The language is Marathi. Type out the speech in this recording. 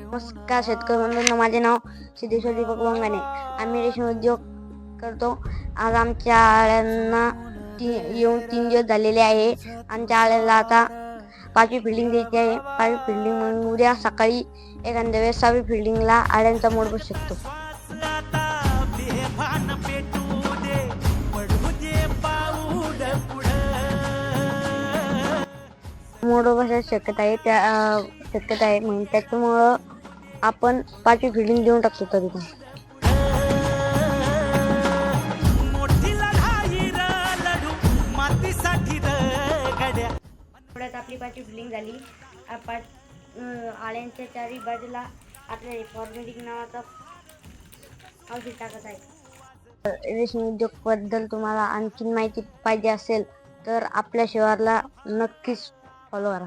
नमस्कार शेतकरी बंधूंनो, माझे नाव सिद्धेश्वर दीपक वंगाने. आम्ही रेशीम उद्योग करतो. आज आमच्या आळ्यांना येऊन 3 दिवस झालेले आहे. आमच्या आळ्याला आता 5वी फिल्डिंग द्यायची आहे. 5वी फिल्डिंग मग उद्या सकाळी एखाद्या वेळेस 6वी फिल्डिंगला आळ्यांचा मोड बसू शकतो. मोड बसायची शक्यता आहे म्हणून त्याच्यामुळं आपण 5वी फिल्डिंग देऊन टाकतो. तरी पण थोड्यात आपली 5वी फिल्डिंग झाली. आळ्यांच्या चारी बाजूला आपल्या फॉर्मेटिक नावाचा औषध टाकत आहे. रेशीम उद्योग बद्दल तुम्हाला आणखी माहिती पाहिजे असेल तर आपल्या शिवारला नक्कीच फॉलो करा.